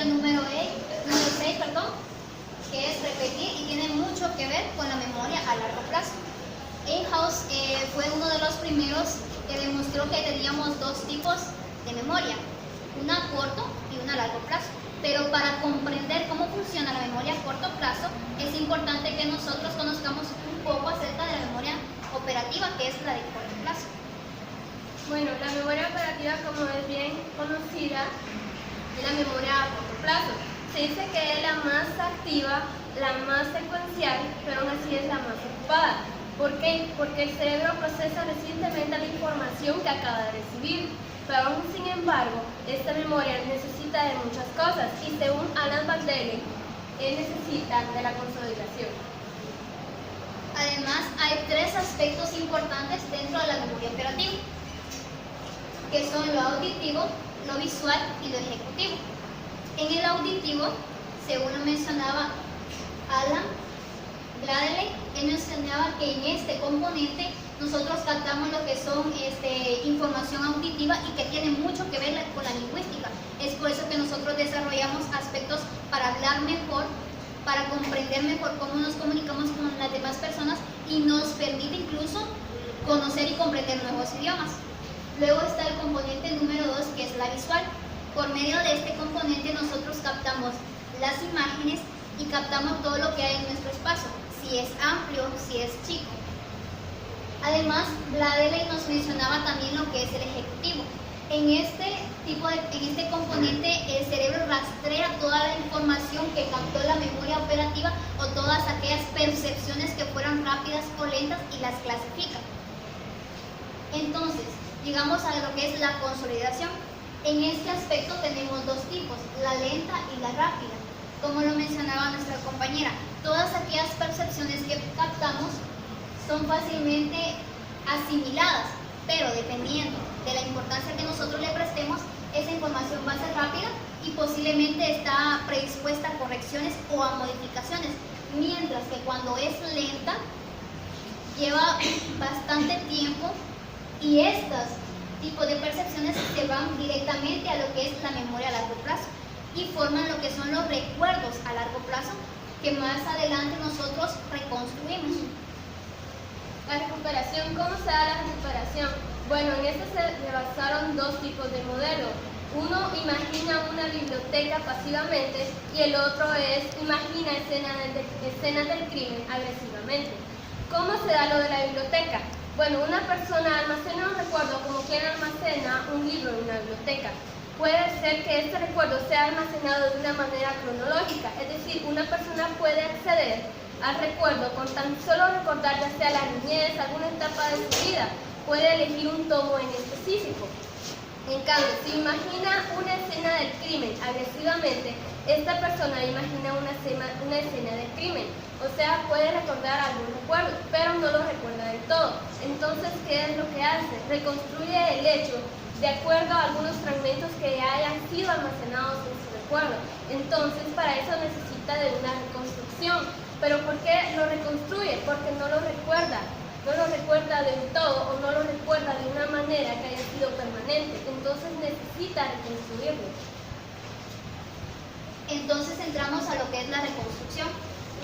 componente número 6, que es repetir y tiene mucho que ver con la memoria a largo plazo. Ebbinghaus fue uno de los primeros que demostró que teníamos dos tipos de memoria, una a corto y una a largo plazo. Pero para comprender cómo funciona la memoria a corto plazo, es importante que nosotros conozcamos un poco acerca de la memoria operativa, que es la de corto plazo. Bueno, la memoria operativa, como es bien conocida, es la memoria a corto plazo. Se dice que es la más activa, la más secuencial, pero aún así es la más ocupada. ¿Por qué? Porque el cerebro procesa recientemente la información que acaba de recibir, pero aún sin embargo, esta memoria necesita de muchas cosas y según Alan Bardella, necesita de la consolidación. Además, hay tres aspectos importantes dentro de la memoria operativa, que son lo auditivo, lo visual y lo ejecutivo. En el auditivo, según lo mencionaba Alan Bradley, él mencionaba que en este componente nosotros captamos lo que son información auditiva y que tiene mucho que ver con la lingüística. Es por eso que nosotros desarrollamos aspectos para hablar mejor, para comprender mejor cómo nos comunicamos con las demás personas y nos permite incluso conocer y comprender nuevos idiomas. Luego está el componente número 2, que es la visual. Por medio de este componente nosotros captamos las imágenes y captamos todo lo que hay en nuestro espacio, si es amplio, si es chico. Además, Bradley nos mencionaba también lo que es el ejecutivo. En este componente el cerebro rastrea toda la información que captó la memoria operativa o todas aquellas percepciones que fueran rápidas o lentas y las clasifica. Entonces, llegamos a lo que es la consolidación. En este aspecto tenemos dos tipos, la lenta y la rápida. Como lo mencionaba nuestra compañera, todas aquellas percepciones que captamos son fácilmente asimiladas, pero dependiendo de la importancia que nosotros le prestemos, esa información va a ser rápida y posiblemente está predispuesta a correcciones o a modificaciones, mientras que cuando es lenta, lleva bastante tiempo y estos tipos de percepciones se van directamente a lo que es la memoria a largo plazo y forman lo que son los recuerdos a largo plazo que más adelante nosotros reconstruimos. La recuperación, ¿cómo se da la recuperación? Bueno, en esto se basaron dos tipos de modelo. Uno imagina una biblioteca pasivamente y el otro es imagina escenas del crimen agresivamente. ¿Cómo se da lo de la biblioteca? Bueno, una persona almacena un recuerdo como quien almacena un libro en una biblioteca. Puede ser que este recuerdo sea almacenado de una manera cronológica, es decir, una persona puede acceder al recuerdo con tan solo recordar ya sea la niñez, alguna etapa de su vida, puede elegir un tomo en específico. En cambio, si imagina una escena del crimen agresivamente, esta persona imagina una escena del crimen, o sea, puede recordar algún recuerdo, pero no lo recuerda del todo. Entonces, ¿qué es lo que hace? Reconstruye el hecho de acuerdo a algunos fragmentos que ya hayan sido almacenados en su recuerdo. Entonces, para eso necesita de una reconstrucción. ¿Pero por qué lo reconstruye? Porque no lo recuerda. No lo recuerda del todo o no lo recuerda de una manera que haya sido permanente. Entonces necesita reconstruirlo. Entonces entramos a lo que es la reconstrucción.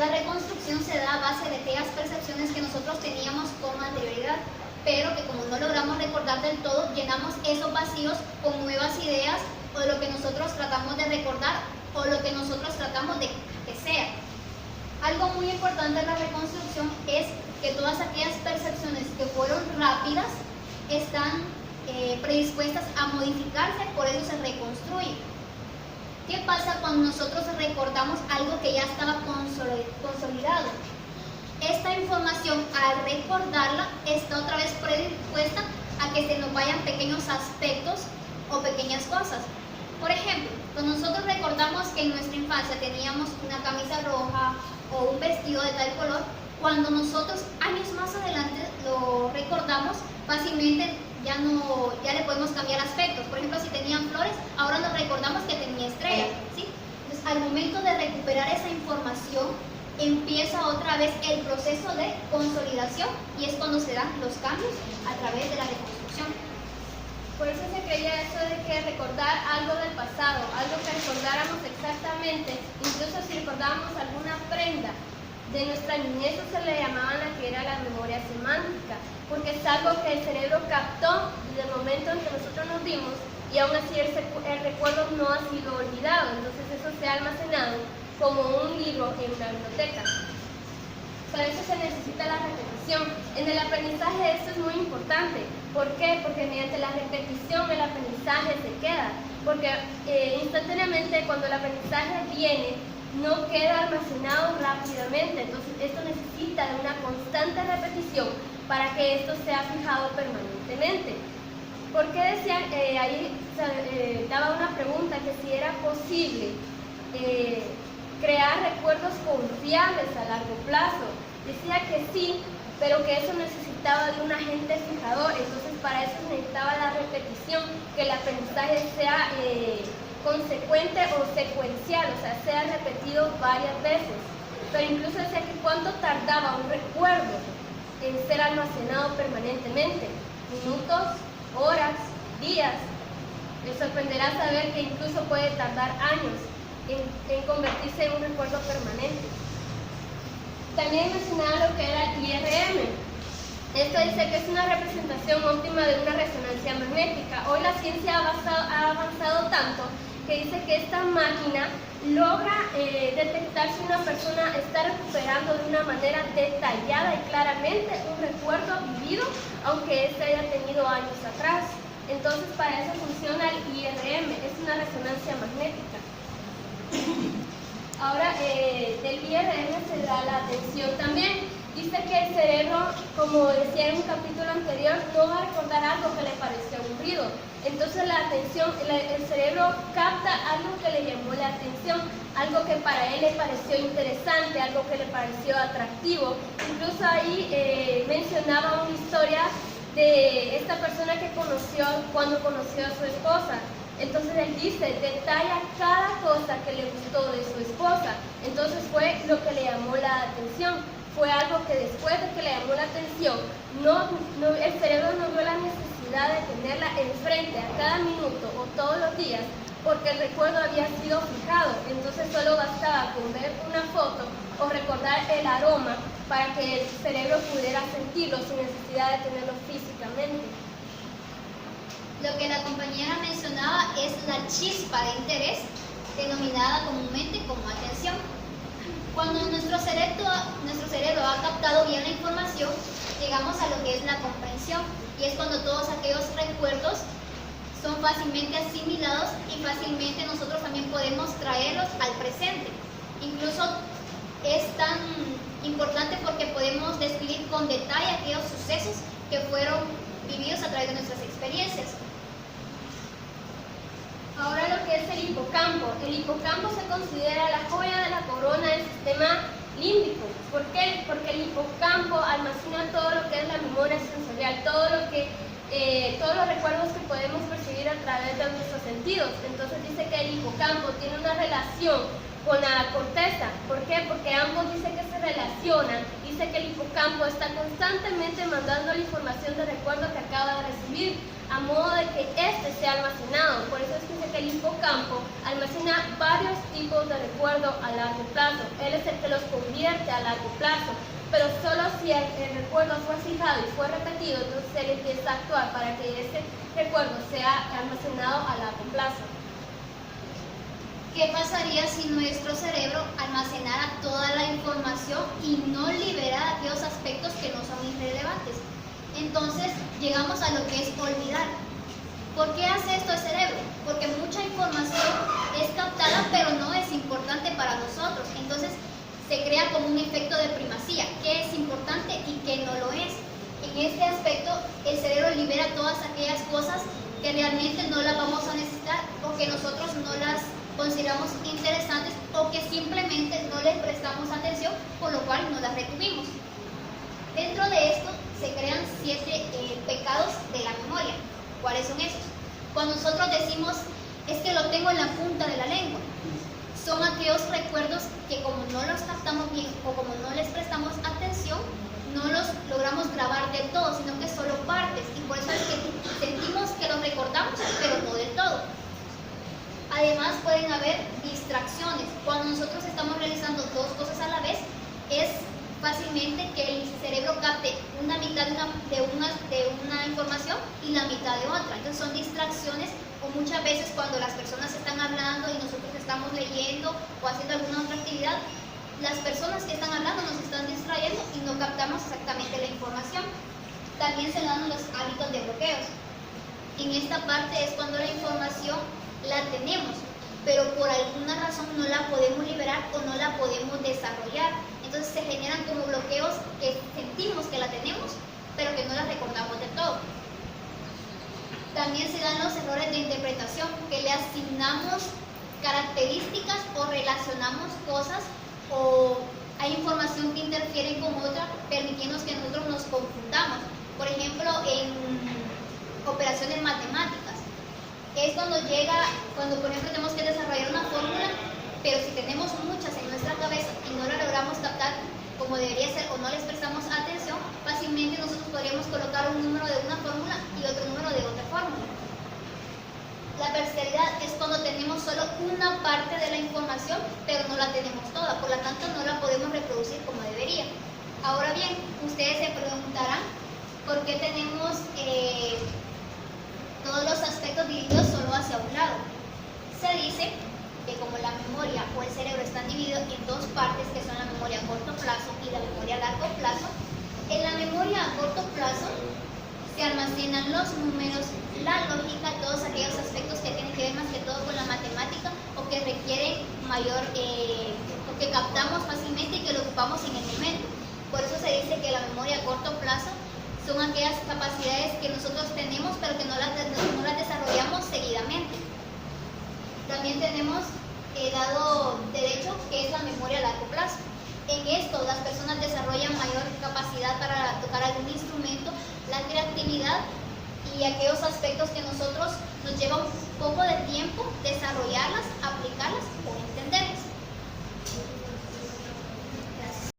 La reconstrucción se da a base de aquellas percepciones que nosotros teníamos con anterioridad, pero que como no logramos recordar del todo, llenamos esos vacíos con nuevas ideas o de lo que nosotros tratamos de recordar o lo que nosotros tratamos de que sea. Algo muy importante en la reconstrucción es que todas aquellas percepciones que fueron rápidas están predispuestas a modificarse, por eso se reconstruye. ¿Qué pasa cuando nosotros recordamos algo que ya estaba consolidado? Esta información, al recordarla, está otra vez predispuesta a que se nos vayan pequeños aspectos o pequeñas cosas. Por ejemplo, cuando nosotros recordamos que en nuestra infancia teníamos una camisa roja o un vestido de tal color, cuando nosotros años más adelante lo recordamos, fácilmente ya le podemos cambiar aspectos. Por ejemplo, si tenían flores, ahora nos recordamos que tenía estrellas, ¿sí? Entonces, al momento de recuperar esa información, empieza otra vez el proceso de consolidación y es cuando se dan los cambios a través de la reconstrucción. Por eso se creía eso de que recordar algo del pasado, algo que recordáramos exactamente, incluso si recordábamos alguna prenda de nuestra niñez, eso se le llamaba la que era la memoria semántica, porque es algo que el cerebro captó desde el momento en que nosotros nos vimos y aún así el recuerdo no ha sido olvidado, entonces eso se ha almacenado como un libro en una biblioteca. Para eso se necesita la repetición. En el aprendizaje esto es muy importante. ¿Por qué? Porque mediante la repetición el aprendizaje se queda. Porque instantáneamente cuando el aprendizaje viene, no queda almacenado rápidamente. Entonces esto necesita de una constante repetición para que esto sea fijado permanentemente. ¿Por qué decían, ahí daba una pregunta que si era posible crear recuerdos confiables a largo plazo? Decía que sí, pero que eso necesitaba de un agente fijador, entonces para eso necesitaba la repetición, que el aprendizaje sea consecuente o secuencial, o sea, sea repetido varias veces. Pero incluso decía que cuánto tardaba un recuerdo en ser almacenado permanentemente, minutos, horas, días. Les sorprenderá saber que incluso puede tardar años en convertirse en un recuerdo permanente. También mencionaba lo que era el IRM. Esto dice que es una representación óptima de una resonancia magnética. Hoy la ciencia ha avanzado tanto que dice que esta máquina logra detectar si una persona está recuperando de una manera detallada y claramente un recuerdo vivido, aunque este haya tenido años atrás. Entonces, para eso funciona el IRM, es una resonancia magnética. Ahora, del IRM se da la atención también. Dice que el cerebro, como decía en un capítulo anterior, no va a recordar algo que le pareció aburrido. Entonces la atención, el cerebro capta algo que le llamó la atención, algo que para él le pareció interesante, algo que le pareció atractivo. Incluso ahí mencionaba una historia de esta persona que conoció cuando conoció a su esposa. Entonces él dice, detalla cada cosa que le gustó de su esposa. Entonces fue lo que le llamó la atención. Fue algo que después de que le llamó la atención, el cerebro no vio la necesidad de tenerla enfrente a cada minuto o todos los días, porque el recuerdo había sido fijado. Entonces solo bastaba con ver una foto o recordar el aroma para que el cerebro pudiera sentirlo sin necesidad de tenerlo físicamente. Lo que la compañera mencionaba es la chispa de interés, denominada comúnmente como atención. Cuando nuestro cerebro ha captado bien la información, llegamos a lo que es la comprensión, y es cuando todos aquellos recuerdos son fácilmente asimilados y fácilmente nosotros también podemos traerlos al presente. Incluso es tan importante porque podemos describir con detalle aquellos sucesos que fueron vividos a través de nuestras experiencias. Ahora lo que es el hipocampo. El hipocampo se considera la joya de la corona del sistema límbico. ¿Por qué? Porque el hipocampo almacena todo lo que es la memoria sensorial, todos los recuerdos que podemos percibir a través de nuestros sentidos. Entonces dice que el hipocampo tiene una relación con la corteza. ¿Por qué? Porque ambos dicen que se relacionan. Dice que el hipocampo está constantemente mandando la información de recuerdo que acaba de recibir, a modo de que éste sea almacenado. Por eso es que dice que el hipocampo almacena varios tipos de recuerdo a largo plazo. Él es el que los convierte a largo plazo, pero solo si el recuerdo fue fijado y fue repetido, entonces él empieza a actuar para que ese recuerdo sea almacenado a largo plazo. ¿Qué pasaría si nuestro cerebro almacenara toda la información y no liberara aquellos aspectos que no son irrelevantes? Entonces llegamos a lo que es olvidar. ¿Por qué hace esto el cerebro? Porque mucha información es captada pero no es importante para nosotros. Entonces se crea como un efecto de primacía, qué es importante y qué no lo es. En este aspecto el cerebro libera todas aquellas cosas que realmente no las vamos a necesitar o que nosotros no las consideramos interesantes o que simplemente no les prestamos atención, por lo cual no las retuvimos. Dentro de esto se crean 7 pecados de la memoria. ¿Cuáles son esos? Cuando nosotros decimos, es que lo tengo en la punta de la lengua, son aquellos recuerdos que como no los captamos bien o como no les prestamos atención, no los logramos grabar del todo, sino que solo partes, y por eso es que sentimos que los recordamos, pero no del todo. Además pueden haber distracciones. Cuando nosotros estamos realizando dos cosas a la vez, es fácilmente que el cerebro capte una mitad de una información y la mitad de otra. Entonces son distracciones, o muchas veces cuando las personas están hablando y nosotros estamos leyendo o haciendo alguna otra actividad, las personas que están hablando nos están distrayendo y no captamos exactamente la información. También se dan los hábitos de bloqueos. En esta parte es cuando la información la tenemos, pero por alguna razón no la podemos liberar o no la podemos desarrollar. Entonces se generan como bloqueos que sentimos que la tenemos, pero que no la recordamos del todo. También se dan los errores de interpretación, que le asignamos características o relacionamos cosas, o hay información que interfiere con otra, permitiendo que nosotros nos confundamos. Por ejemplo, en operaciones matemáticas, es cuando por ejemplo tenemos que desarrollar una fórmula, pero si tenemos muchas en nuestra cabeza y no la logramos captar como debería ser o no les prestamos atención, fácilmente nosotros podríamos colocar un número de una fórmula y otro número de otra fórmula. La parcialidad es cuando tenemos solo una parte de la información, pero no la tenemos toda, por lo tanto no la podemos reproducir como debería. Ahora bien, ustedes se preguntarán por qué tenemos todos los aspectos dirigidos solo hacia un lado. Se dice que como la memoria o el cerebro están divididos en dos partes, que son la memoria a corto plazo y la memoria a largo plazo, en la memoria a corto plazo se almacenan los números, la lógica, todos aquellos aspectos que tienen que ver más que todo con la matemática o que requieren mayor, o que captamos fácilmente y que lo ocupamos en el momento. Por eso se dice que la memoria a corto plazo son aquellas capacidades que nosotros tenemos pero que no las desarrollamos seguidamente. También tenemos dado derecho, que es la memoria a largo plazo. En esto las personas desarrollan mayor capacidad para tocar algún instrumento, la creatividad y aquellos aspectos que nosotros nos lleva un poco de tiempo desarrollar